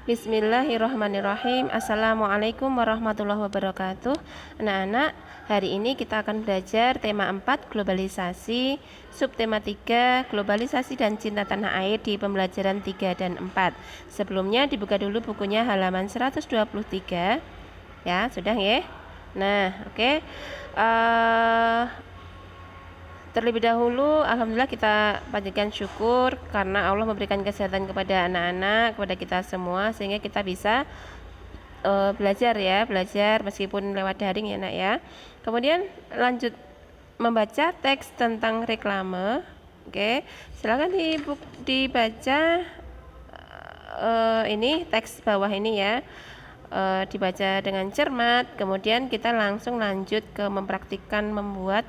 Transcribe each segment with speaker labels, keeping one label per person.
Speaker 1: Bismillahirrahmanirrahim. Assalamualaikum warahmatullahi wabarakatuh. Anak-anak, hari ini kita akan belajar tema 4 globalisasi, subtema 3 globalisasi dan cinta tanah air di pembelajaran 3 dan 4. Sebelumnya dibuka dulu bukunya halaman 123. Ya, sudah ya. Nah, oke. Terlebih dahulu, alhamdulillah kita panjatkan syukur karena Allah memberikan kesehatan kepada anak-anak, kepada kita semua, sehingga kita bisa belajar meskipun lewat daring ya nak ya. Kemudian lanjut membaca teks tentang reklame. Oke, silakan dibaca ini teks bawah ini ya. Dibaca dengan cermat. Kemudian kita langsung lanjut ke mempraktikkan membuat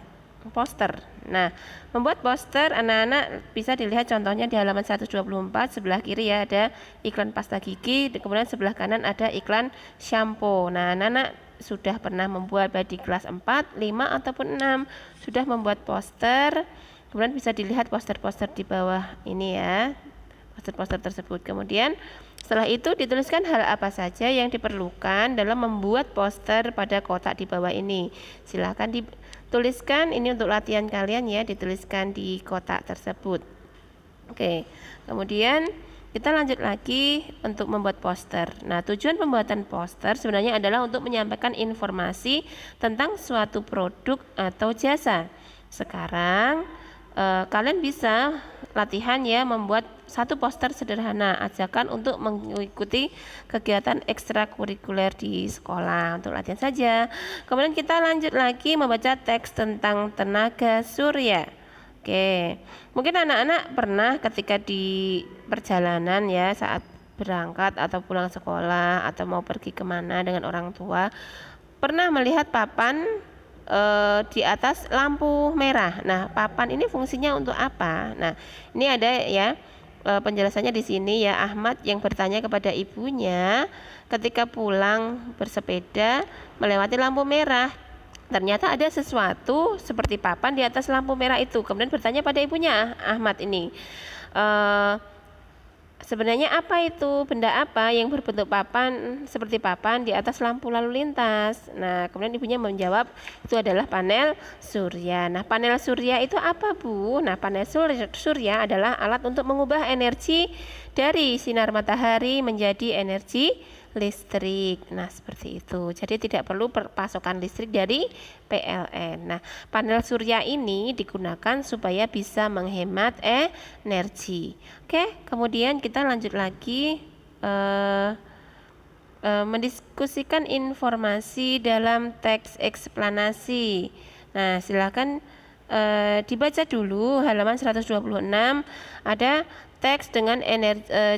Speaker 1: poster. Nah, membuat poster anak-anak bisa dilihat contohnya di halaman 124. Sebelah kiri ya ada iklan pasta gigi, kemudian sebelah kanan ada iklan shampoo. Nah, anak-anak sudah pernah membuat baik di kelas 4, 5 ataupun 6 sudah membuat poster. Kemudian bisa dilihat poster-poster di bawah ini ya, poster-poster tersebut. Kemudian setelah itu dituliskan hal apa saja yang diperlukan dalam membuat poster pada kotak di bawah ini. Silahkan dituliskan, ini untuk latihan kalian ya, dituliskan di kotak tersebut. Oke, kemudian kita lanjut lagi untuk membuat poster. Nah, tujuan pembuatan poster sebenarnya adalah untuk menyampaikan informasi tentang suatu produk atau jasa. Sekarang kalian bisa latihan ya membuat satu poster sederhana, ajakan untuk mengikuti kegiatan ekstrakurikuler di sekolah, untuk latihan saja. Kemudian kita lanjut lagi membaca teks tentang tenaga surya. Oke, mungkin anak-anak pernah ketika di perjalanan ya, saat berangkat atau pulang sekolah atau mau pergi kemana dengan orang tua, pernah melihat papan di atas lampu merah. Nah, papan ini fungsinya untuk apa? Nah, ini ada ya penjelasannya di sini ya. Ahmad yang bertanya kepada ibunya ketika pulang bersepeda melewati lampu merah. Ternyata ada sesuatu seperti papan di atas lampu merah itu. Kemudian bertanya pada ibunya, Ahmad ini, sebenarnya apa itu, benda apa yang berbentuk papan seperti papan di atas lampu lalu lintas? Nah, kemudian ibunya menjawab itu adalah panel surya. Nah, panel surya itu apa, Bu? Nah, panel surya adalah alat untuk mengubah energi dari sinar matahari menjadi energi listrik. Nah, seperti itu. Jadi tidak perlu pasokan listrik dari PLN. Nah, panel surya ini digunakan supaya bisa menghemat energi. Oke, kemudian kita lanjut lagi mendiskusikan informasi dalam teks eksplanasi. Nah, silakan dibaca dulu halaman 126, ada teks dengan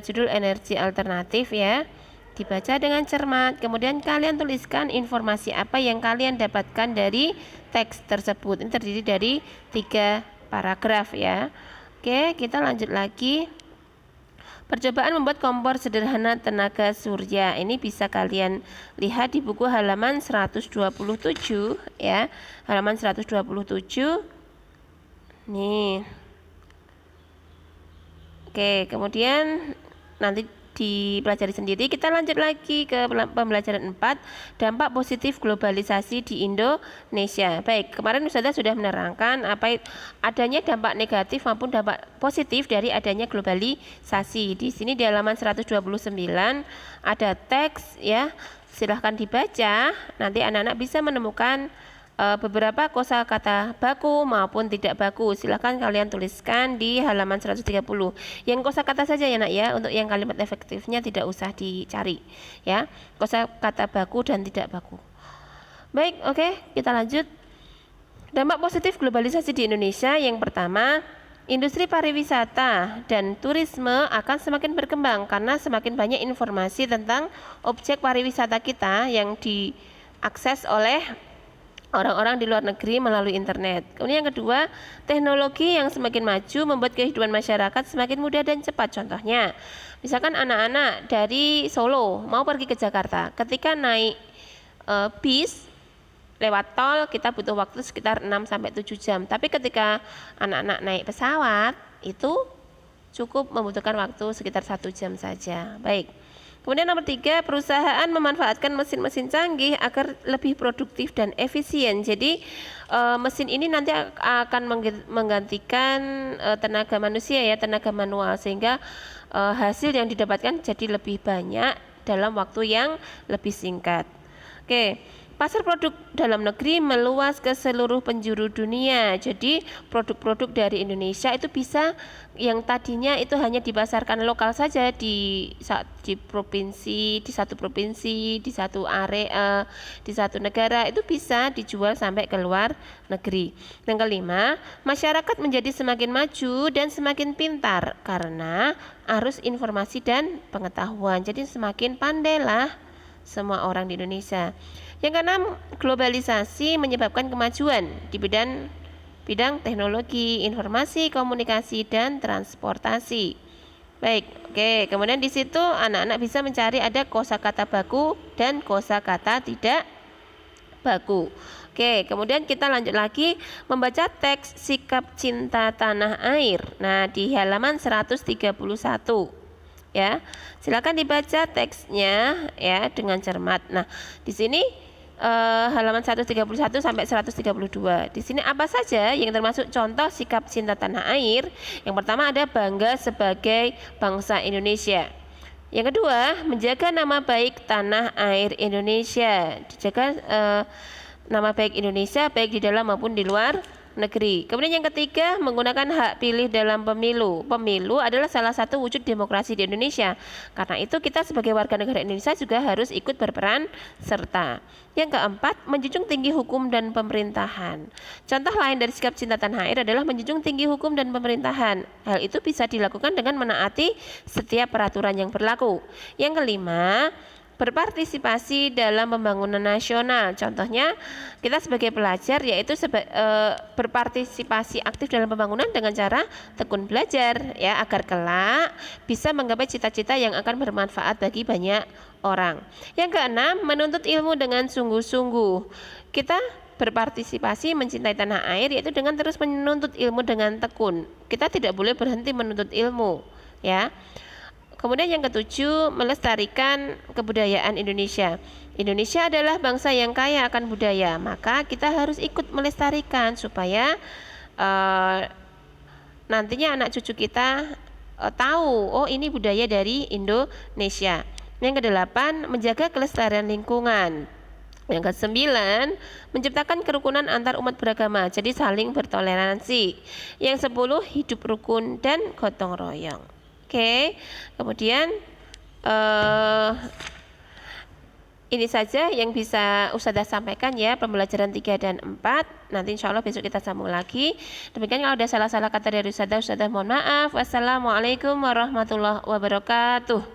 Speaker 1: judul energi alternatif ya. Dibaca dengan cermat, kemudian kalian tuliskan informasi apa yang kalian dapatkan dari teks tersebut. Ini terdiri dari 3 paragraf ya. Oke, kita lanjut lagi. Percobaan membuat kompor sederhana tenaga surya. Ini bisa kalian lihat di buku halaman 127 ya. Halaman 127. Nih. Oke, kemudian nanti dipelajari sendiri. Kita lanjut lagi ke pembelajaran 4, dampak positif globalisasi di Indonesia. Baik, kemarin Ustazah sudah menerangkan adanya dampak negatif maupun dampak positif dari adanya globalisasi. Di sini di halaman 129 ada teks ya. Silahkan dibaca. Nanti anak-anak bisa menemukan beberapa kosakata baku maupun tidak baku. Silahkan kalian tuliskan di halaman 130. Yang kosakata saja ya nak ya, untuk yang kalimat efektifnya tidak usah dicari ya. Kosakata baku dan tidak baku. Baik, oke, kita lanjut. Dampak positif globalisasi di Indonesia. Yang pertama, industri pariwisata dan turisme akan semakin berkembang karena semakin banyak informasi tentang objek pariwisata kita yang diakses oleh orang-orang di luar negeri melalui internet. Kemudian yang kedua, teknologi yang semakin maju membuat kehidupan masyarakat semakin mudah dan cepat. Contohnya, misalkan anak-anak dari Solo mau pergi ke Jakarta, ketika naik bis lewat tol kita butuh waktu sekitar 6-7 jam. Tapi ketika anak-anak naik pesawat itu cukup membutuhkan waktu sekitar 1 jam saja. Baik. Kemudian nomor 3, perusahaan memanfaatkan mesin-mesin canggih agar lebih produktif dan efisien. Jadi mesin ini nanti akan menggantikan tenaga manusia ya, tenaga manual, sehingga hasil yang didapatkan jadi lebih banyak dalam waktu yang lebih singkat. Oke. Pasar produk dalam negeri meluas ke seluruh penjuru dunia. Jadi produk-produk dari Indonesia itu bisa yang tadinya itu hanya dipasarkan lokal saja di provinsi, di satu provinsi, di satu area, di satu negara, itu bisa dijual sampai ke luar negeri. Yang kelima, masyarakat menjadi semakin maju dan semakin pintar karena arus informasi dan pengetahuan. Jadi semakin pandailah semua orang di Indonesia. Yang keenam, globalisasi menyebabkan kemajuan di bidang teknologi, informasi, komunikasi, dan transportasi. Baik, oke. Kemudian di situ anak-anak bisa mencari ada kosakata baku dan kosakata tidak baku. Oke, kemudian kita lanjut lagi membaca teks Sikap Cinta Tanah Air. Nah, di halaman 131. Ya, silakan dibaca teksnya ya dengan cermat. Nah, di sini halaman 131 sampai 132. Di sini apa saja yang termasuk contoh sikap cinta tanah air? Yang pertama ada bangga sebagai bangsa Indonesia. Yang kedua, menjaga nama baik tanah air Indonesia. Dijaga nama baik Indonesia baik di dalam maupun di luar negeri. Kemudian yang ketiga, menggunakan hak pilih dalam pemilu. Pemilu adalah salah satu wujud demokrasi di Indonesia. Karena itu kita sebagai warga negara Indonesia juga harus ikut berperan serta. Yang keempat, menjunjung tinggi hukum dan pemerintahan. Contoh lain dari sikap cinta tanah air adalah menjunjung tinggi hukum dan pemerintahan. Hal itu bisa dilakukan dengan menaati setiap peraturan yang berlaku. Yang kelima, berpartisipasi dalam pembangunan nasional. Contohnya kita sebagai pelajar yaitu berpartisipasi aktif dalam pembangunan dengan cara tekun belajar ya, agar kelak bisa menggapai cita-cita yang akan bermanfaat bagi banyak orang. Yang keenam, menuntut ilmu dengan sungguh-sungguh. Kita berpartisipasi mencintai tanah air yaitu dengan terus menuntut ilmu dengan tekun. Kita tidak boleh berhenti menuntut ilmu ya. Kemudian yang ketujuh, melestarikan kebudayaan Indonesia. Indonesia adalah bangsa yang kaya akan budaya, maka kita harus ikut melestarikan supaya nantinya anak cucu kita tahu, oh ini budaya dari Indonesia. Yang kedelapan, menjaga kelestarian lingkungan. Yang kesembilan, menciptakan kerukunan antar umat beragama, jadi saling bertoleransi. Yang 10, hidup rukun dan gotong royong. Oke, kemudian ini saja yang bisa Ustazah sampaikan ya, pembelajaran 3 dan 4. Nanti insya Allah besok kita sambung lagi. Demikian, kalau ada salah-salah kata dari Ustazah mohon maaf. Wassalamualaikum warahmatullahi wabarakatuh.